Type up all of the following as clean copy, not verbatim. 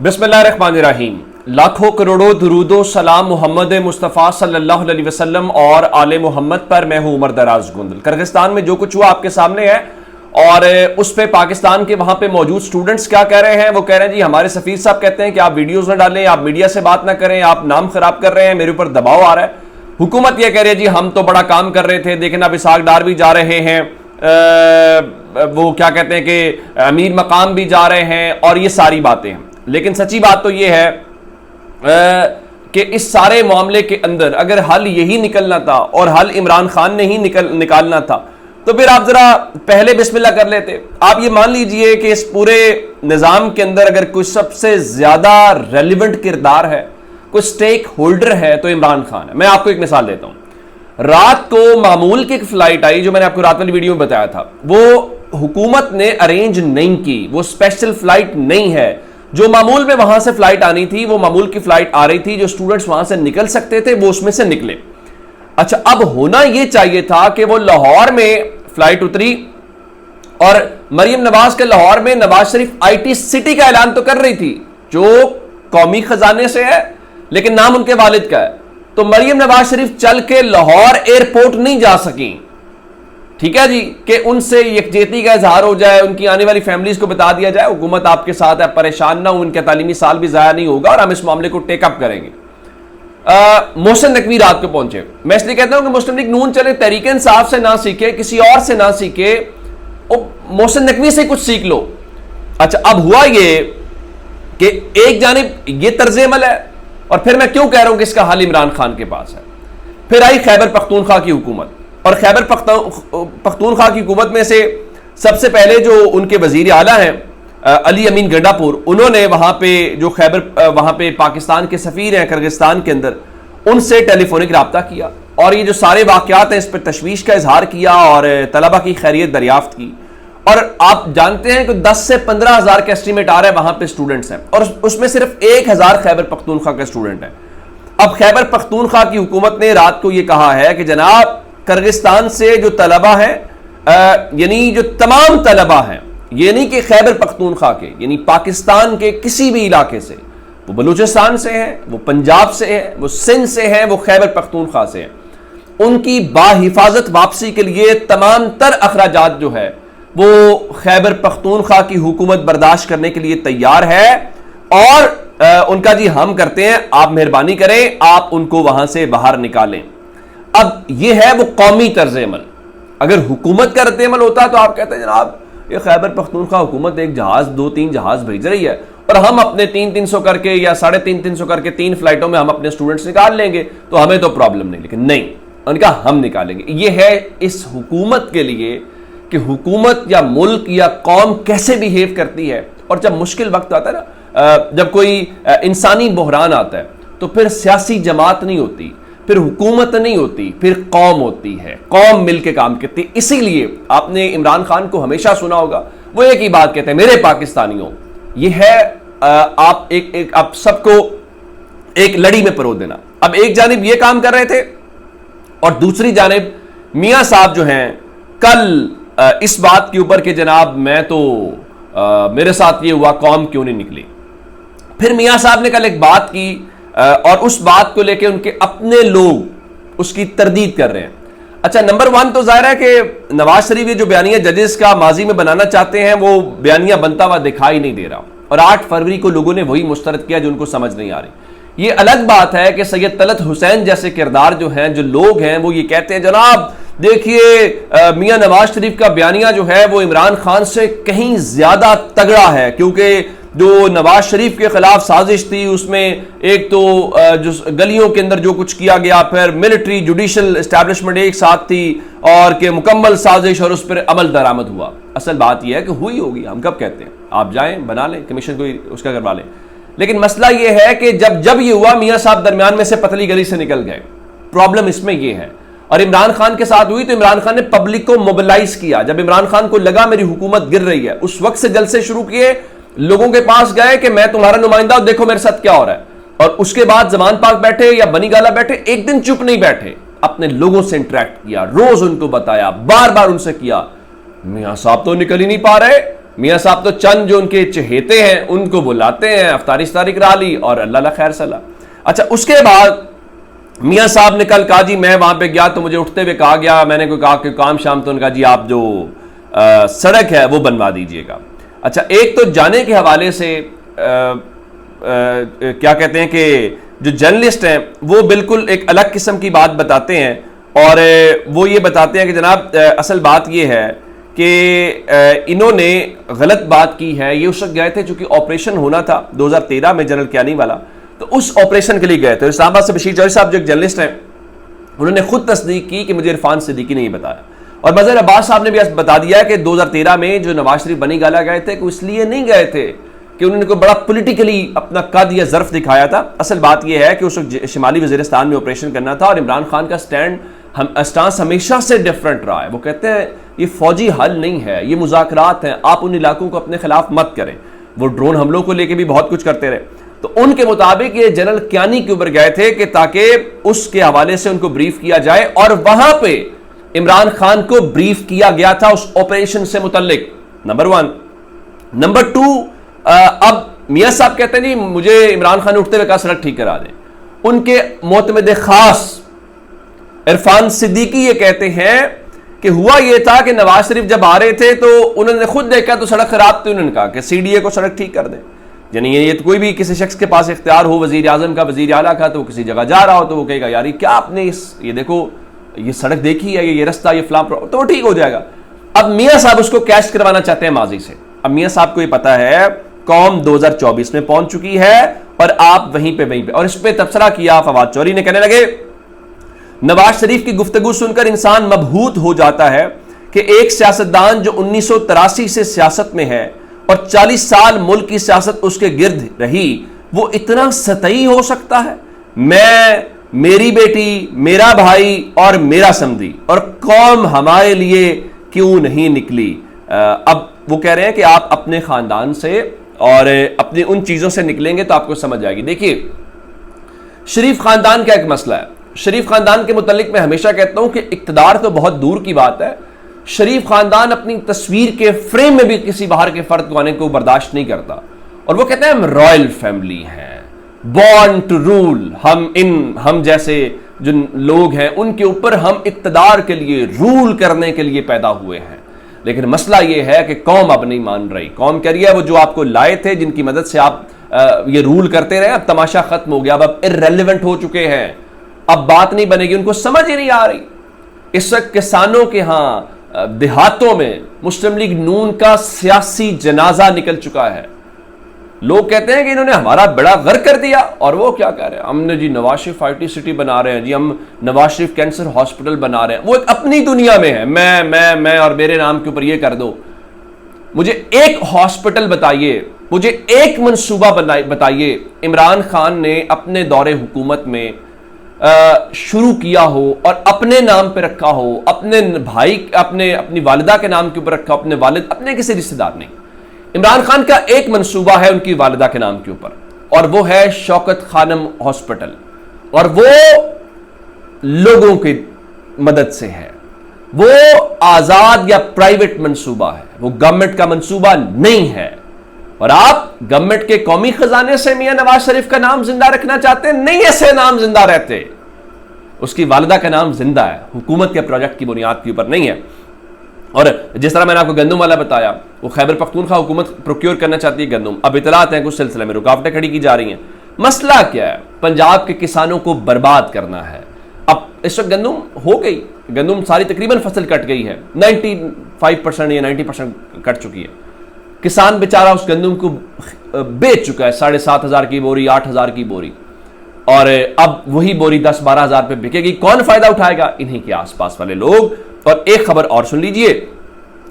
बिस्मिल्लाहिर्रहमानिर्रहीम। लाखों करोड़ों दुरूदो सलाम मोहम्मद मुस्तफ़ा सल्लल्लाहु अलैहि वसल्लम और आले मोहम्मद पर। मैं हूं उमर दराज गुंदल। किर्गिस्तान में जो कुछ हुआ आपके सामने है और उस पर पाकिस्तान के वहां पे मौजूद स्टूडेंट्स क्या कह रहे हैं। वो कह रहे हैं जी हमारे सफीर साहब कहते हैं कि आप वीडियोज ना डालें, आप मीडिया से बात ना करें, आप नाम खराब कर रहे हैं, मेरे ऊपर दबाव आ रहा है। हुकूमत यह कह रही है जी हम तो बड़ा काम कर रहे थे, लेकिन अब इसहाक डार भी जा रहे हैं, वो क्या कहते हैं कि अमीर मकाम भी जा रहे हैं और ये सारी बातें हैं। लेकिन सच्ची बात तो ये है कि इस सारे मामले के अंदर अगर हल यही निकलना था और हल इमरान खान ने ही निकालना था तो फिर आप जरा पहले बिस्मिल्लाह कर लेते। आप ये मान लीजिए कि इस पूरे निजाम के अंदर अगर कोई सबसे ज्यादा रेलिवेंट किरदार है, कोई स्टेक होल्डर है तो इमरान खान है। मैं आपको एक मिसाल देता हूं। रात को मामूल की एक फ्लाइट आई, जो मैंने आपको रात वाली वीडियो में बताया था, वो हुकूमत ने अरेंज नहीं की, वो स्पेशल फ्लाइट नहीं है। जो मामूल में वहां से फ्लाइट आनी थी वो मामूल की फ्लाइट आ रही थी, जो स्टूडेंट्स वहां से निकल सकते थे वो उसमें से निकले। अच्छा, अब होना यह चाहिए था कि वो लाहौर में फ्लाइट उतरी और मरियम नवाज के लाहौर में नवाज शरीफ आईटी सिटी का ऐलान तो कर रही थी जो कौमी खजाने से है लेकिन नाम उनके वालिद का है। तो मरियम नवाज शरीफ चल के लाहौर एयरपोर्ट नहीं जा सकी, ठीक है जी, कि उनसे यकजहती का इजहार हो जाए, उनकी आने वाली फैमिलीज को बता दिया जाए हुकूमत आपके साथ है, परेशान ना हो, उनका तालीमी साल भी जाया नहीं होगा और हम इस मामले को टेकअप करेंगे। मोहसिन नकवी रात को पहुंचे। मैं इसलिए कहता हूं कि मुस्लिम लीग नून चले तहरीक इंसाफ से ना सीखे, किसी और से ना सीखे, मोहसिन नकवी से कुछ सीख लो। अच्छा, अब हुआ ये कि एक जानिब ये तर्ज अमल है और फिर मैं क्यों कह रहा हूं कि इसका हल इमरान खान के पास है। फिर आई खैबर पख्तूनख्वा की हुकूमत और खैबर पख्तूनख्वा की हुकूमत में से सबसे पहले जो उनके वजीर आला हैं अली अमीन गंडापुर, उन्होंने वहां पे जो वहां पे पाकिस्तान के सफीर हैं किर्गिस्तान के अंदर, उनसे टेलीफोनिक रब्ता किया और ये जो सारे वाकयात हैं इस पर तशवीश का इजहार किया और तलबा की खैरियत दरियाफ्त की। और आप जानते हैं कि 10 से 15 हज़ार का एस्टीमेट आ रहा है वहां पे स्टूडेंट्स हैं और उसमें सिर्फ 1000 खैबर पख्तूनख्वा के स्टूडेंट हैं। अब खैबर पख्तूनख्वा की हुकूमत ने रात को यह कहा है कि जनाब किर्गिस्तान से जो तलबा है, यानी जो तमाम तलबा हैं, ये नहीं कि खैबर पख्तूनख्वा के, यानी पाकिस्तान के किसी भी इलाके से, वो बलूचिस्तान से हैं, वो पंजाब से हैं, वो सिंध से हैं, वो खैबर पख्तूनख्वा से हैं, उनकी बाहिफाजत वापसी के लिए तमाम तर अखराजात जो है वो खैबर पख्तूनख्वा की हुकूमत बर्दाश्त करने के लिए तैयार है और उनका जी हम करते हैं, आप मेहरबानी करें, आप उनको वहां से बाहर निकालें। अब यह है वो कौमी तर्ज अमल। अगर हुकूमत का रद्द अमल होता तो आप कहते हैं जनाब ये खैबर पख्तूनख्वा हुकूमत एक जहाज 2-3 जहाज भेज रही है और हम अपने 300 करके या 350 करके 3 फ्लाइटों में हम अपने स्टूडेंट्स निकाल लेंगे तो हमें तो प्रॉब्लम नहीं। लेकिन नहीं, उनका हम निकालेंगे। यह है इस हुकूमत के लिए कि हुकूमत या मुल्क या कौम कैसे बिहेव करती है। और जब मुश्किल वक्त आता है ना, जब कोई इंसानी बहरान आता है तो फिर सियासी जमात नहीं होती, फिर हुकूमत नहीं होती, फिर कौम होती है। कौम मिलकर काम करती है। इसीलिए आपने इमरान खान को हमेशा सुना होगा, वो एक ही बात कहते हैं, मेरे पाकिस्तानियों, ये है आप आप सबको एक लड़ी में परोस देना। अब एक जानिब ये काम कर रहे थे और दूसरी जानिब मियां साहब जो हैं कल इस बात के ऊपर कि जनाब मैं तो मेरे साथ ये हुआ, कौम क्यों नहीं निकली। फिर मियां साहब ने कल एक बात की और उस बात को लेके उनके अपने लोग उसकी तरदीद कर रहे हैं। अच्छा, नंबर 1 तो जाहिर है कि नवाज शरीफ ये जो बयानिया जजेस का माजी में बनाना चाहते हैं वो बयानिया बनता हुआ दिखाई नहीं दे रहा और 8 फरवरी को लोगों ने वही मुस्तरद किया जो उनको समझ नहीं आ रही। ये अलग बात है कि सैयद तलत हुसैन जैसे किरदार जो हैं, जो लोग हैं, वो ये कहते हैं जनाब देखिए मियां नवाज शरीफ का बयानिया जो है वो इमरान खान से कहीं ज्यादा तगड़ा है, क्योंकि जो नवाज शरीफ के खिलाफ साजिश थी उसमें एक तो जो गलियों के अंदर जो कुछ किया गया, फिर मिलिट्री जुडिशल एस्टैब्लिशमेंट एक साथ थी और के मुकम्मल साजिश और उस पर अमल दरामद हुआ। असल बात यह है कि हुई होगी, हम कब कहते हैं, आप जाएं बना लें कमीशन कोई उसका करवा लें। लेकिन मसला यह है कि जब ये हुआ मियां साहब दरमियान में से पतली गली से निकल गए। प्रॉब्लम इसमें यह है। और इमरान खान के साथ हुई तो इमरान खान ने पब्लिक को मोबिलाइज किया। जब इमरान खान को लगा मेरी हुकूमत गिर रही है, उस वक्त से जलसे शुरू किए, लोगों के पास गए कि मैं तुम्हारा नुमाइंदा हूं, देखो मेरे साथ क्या हो रहा है। और उसके बाद जमान पाक बैठे या बनी गाला बैठे, एक दिन चुप नहीं बैठे, अपने लोगों से इंटरेक्ट किया, रोज उनको बताया, बार बार उनसे किया। मियां साहब तो निकल ही नहीं पा रहे, मियाँ साहब तो चंद जो उनके चहेते हैं उनको बुलाते हैं, अफ्तारी इफ्तारी करा ली और अल्लाह खैर सलाह। अच्छा, उसके बाद मियाँ साहब ने कल कहा जी मैं वहां पे गया तो मुझे उठते हुए कहा गया, मैंने कोई कहा कि काम शाम, तो उन्होंने कहा जी आप जो सड़क है वो बनवा दीजिएगा। अच्छा, एक तो जाने के हवाले से क्या कहते हैं कि जो जर्नलिस्ट हैं वो बिल्कुल एक अलग किस्म की बात बताते हैं, और वो ये बताते हैं कि जनाब असल बात ये है कि इन्होंने गलत बात की है। ये उस वक्त गए थे चूंकि ऑपरेशन होना था 2013 में जनरल कियानी वाला, तो उस ऑपरेशन के लिए गए थे। इस्लामाबाद से बशीर चौधरी साहब जो एक जर्नलिस्ट हैं उन्होंने खुद तस्दीक की कि मुझे इरफान सिद्दीकी ने बताया, और मज़हर अब्बास साहब ने भी बता दिया कि 2013 में जो नवाज शरीफ बनी गाला गए थे वो इसलिए नहीं गए थे कि उन्होंने कोई बड़ा पॉलिटिकली अपना कद या ज़र्फ दिखाया था। असल बात यह है कि उस वक्त शिमाली वज़ीरिस्तान में ऑपरेशन करना था, और इमरान खान का स्टांस हमेशा से डिफरेंट रहा है। वो कहते हैं ये फौजी हल नहीं है, ये मुज़ाकरात हैं, आप उन इलाकों को अपने खिलाफ मत करें। वो ड्रोन हमलों को लेकर भी बहुत कुछ करते रहे। तो उनके मुताबिक ये जनरल कियानी के ऊपर गए थे कि ताकि उसके हवाले से उनको ब्रीफ किया जाए, और वहां पे इमरान खान को ब्रीफ किया गया था उस ऑपरेशन से मुतल्लिक, नंबर 1। नंबर 2, अब मियां साहब कहते हैं जी मुझे इमरान खान ने उठते हुए कहा सड़क ठीक करा दें। उनके मोतमद खास इरफान सिद्दीकी ये कहते हैं कि हुआ ये था कि नवाज शरीफ जब आ रहे थे तो उन्होंने खुद देखा तो सड़क खराब थी, उन्होंने कहा कि सीडीए को सड़क ठीक कर दें। यानी ये तो कोई भी किसी शख्स के पास इख्तियार हो, वजीर आजम का, वजीर आला का, तो किसी जगह जा रहा हो तो वो कहेगा यार क्या आपने ये देखो ये सड़क देखी है, ये रास्ता, ये फलां, तो वो ठीक हो जाएगा। अब मियाँ साहब उसको कैश करवाना चाहते हैं माजी से। अब मियाँ साहब को ये पता है कौम 2024 में पहुंच चुकी है और आप वहीं पे और इस पे तबसरा किया फवाद चौधरी ने। कहने लगे नवाज शरीफ की गुफ्तगू सुनकर इंसान मबहूत हो जाता है कि एक सियासतदान जो 1983 से सियासत में है और 40 साल मुल्क की सियासत उसके गिर्द रही, वो इतना सतही हो सकता है। मैं, मेरी बेटी, मेरा भाई और मेरा समधी और कौम हमारे लिए क्यों नहीं निकली। अब वो कह रहे हैं कि आप अपने खानदान से और अपनी उन चीजों से निकलेंगे तो आपको समझ आएगी। देखिए, शरीफ खानदान का एक मसला है। शरीफ खानदान के मुतालिक मैं हमेशा कहता हूं कि इक्तदार तो बहुत दूर की बात है, शरीफ खानदान अपनी तस्वीर के फ्रेम में भी किसी बाहर के फर्द को आने को बर्दाश्त नहीं करता, और वो कहते हैं हम रॉयल फैमिली हैं, बॉर्न टू रूल। हम जैसे जो लोग हैं उनके ऊपर हम इक्तदार के लिए, रूल करने के लिए पैदा हुए हैं। लेकिन मसला ये है कि कौम अब नहीं मान रही। कौम कह रही है वो जो आपको लाए थे, जिनकी मदद से आप ये रूल करते रहे, अब तमाशा खत्म हो गया, अब इर्रेलेवेंट हो चुके हैं, अब बात नहीं बनेगी। उनको समझ ही नहीं आ रही। इस वक्त किसानों के यहां देहातों में मुस्लिम लीग नून का सियासी जनाजा निकल चुका है। लोग कहते हैं कि इन्होंने हमारा बड़ा गर्क कर दिया, और वो क्या कह रहे हैं, हमने जी नवाज शरीफ IT सिटी बना रहे हैं जी, हम नवाज शरीफ कैंसर हॉस्पिटल बना रहे हैं। वो एक अपनी दुनिया में है, मैं और मेरे नाम के ऊपर ये कर दो। मुझे एक हॉस्पिटल बताइए, मुझे एक मंसूबा बताइए इमरान खान ने अपने दौरे हुकूमत में शुरू किया हो और अपने नाम पे रखा हो, अपने भाई, अपनी वालिदा के नाम के ऊपर रखा, अपने वालिद, अपने किसी रिश्तेदार नहीं। इमरान खान का एक मंसूबा है उनकी वालिदा के नाम के ऊपर, और वो है शौकत खानम हॉस्पिटल, और वो लोगों की मदद से है। वो आजाद या प्राइवेट मंसूबा है, वो गवर्नमेंट का मंसूबा नहीं है। और आप गवर्नमेंट के कौमी खजाने से मियां नवाज शरीफ का नाम जिंदा रखना चाहते हैं? नहीं, ऐसे नाम जिंदा रहते। उसकी वालिदा का नाम जिंदा है, हुकूमत के प्रोजेक्ट की बुनियाद के ऊपर नहीं है। और जिस तरह मैंने आपको गंदुम वाला बताया, वो खैबर पख्तूनख्वा हुकूमत प्रोक्योर करना चाहती है गंदुम। अब इतलात हैं कुछ सिलसिले में रुकावटें खड़ी की जा रही हैं। मसला क्या है? पंजाब के किसानों को बर्बाद करना है। अब इस वक्त गंदुम हो गई, गंदुम सारी तकरीबन फसल कट गई है, 95% या 90% कट चुकी है। किसान बेचारा उस गंदुम को बेच चुका है 7,500 की बोरी, 8,000 की बोरी, और अब वही बोरी 10-12 हज़ार पे बिकेगी। कौन फायदा उठाएगा? इन्हीं के आसपास वाले लोग। और एक खबर और सुन लीजिए,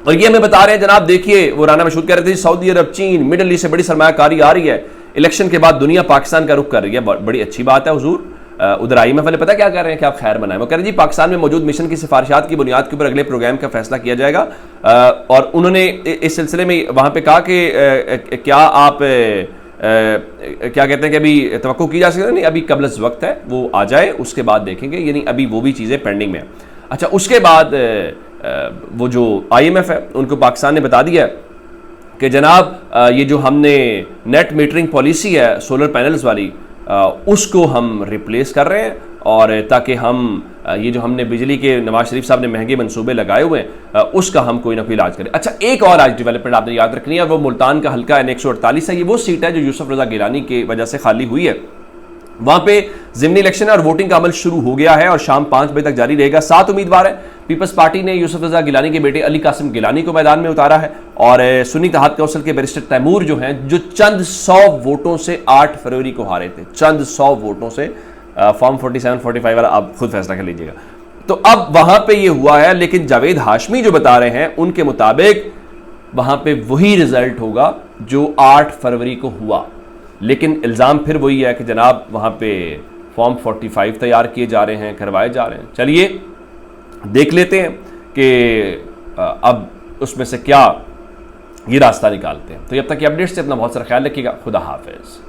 और ये हमें बता रहे हैं जनाब, देखिए वो राना मशहूद कह रहे थे सऊदी अरब, चीन, मिडल ईस्ट से बड़ी सरमायाकारी आ रही है। इलेक्शन के बाद दुनिया पाकिस्तान का रुख कर रही है, बड़ी अच्छी बात है हुजूर। उधर IMF वाले पता क्या कह रहे हैं कि आप खैर बनाएं। वो कह रहे हैं जी पाकिस्तान में मौजूद मिशन की सिफारिशात की बुनियाद के ऊपर अगले प्रोग्राम का फैसला किया जाएगा। और उन्होंने इस सिलसिले में वहां पे कहा कि क्या आप क्या कहते हैं कि अभी तवक्को की जा सकती है? नहीं, अभी कबल वक्त है, वो आ जाए उसके बाद देखेंगे, यानी अभी वो भी चीज़ें पेंडिंग में है। अच्छा, उसके बाद वो जो IMF है उनको पाकिस्तान ने बता दिया कि जनाब ये जो हमने नेट मीटरिंग पॉलिसी है सोलर पैनल्स वाली, उसको हम रिप्लेस कर रहे हैं, और ताकि हम ये जो हमने बिजली के नवाज शरीफ साहब ने महंगे मंसूबे लगाए हुए हैं उसका हम कोई ना कोई इलाज करें। अच्छा, एक और आज डेवलपमेंट आपने याद रखनी है, वो मुल्तान का हल्का N148 है। ये वो सीट है जो यूसुफ रजा गिलानी की वजह से खाली हुई है। वहां पे ज़िमनी इलेक्शन और वोटिंग का अमल शुरू हो गया है और शाम 5 बजे तक जारी रहेगा। 7 उम्मीदवार हैं। पीपल्स पार्टी ने यूसुफ रजा गिलानी के बेटे अली कासिम गिलानी को मैदान में उतारा है, और सुन्नी इत्तेहाद काउंसिल के बैरिस्टर तैमूर जो हैं, जो चंद 100 वोटों से 8 फरवरी को हारे थे, चंद 100 वोटों से। फॉर्म 47 45 वाला आप खुद फैसला कर लीजिएगा। तो अब वहां पे ये हुआ है, लेकिन जावेद हाशमी जो बता रहे हैं उनके मुताबिक वहां पे वही रिजल्ट होगा जो 8 फरवरी को हुआ, लेकिन इल्ज़ाम फिर वही है कि जनाब वहां पे फॉर्म 45 तैयार किए जा रहे हैं, करवाए जा रहे हैं। चलिए देख लेते हैं कि अब उसमें से क्या ये रास्ता निकालते हैं। तो जब तक की अपडेट्स से अपना बहुत सारा ख्याल रखिएगा। खुदा हाफिज।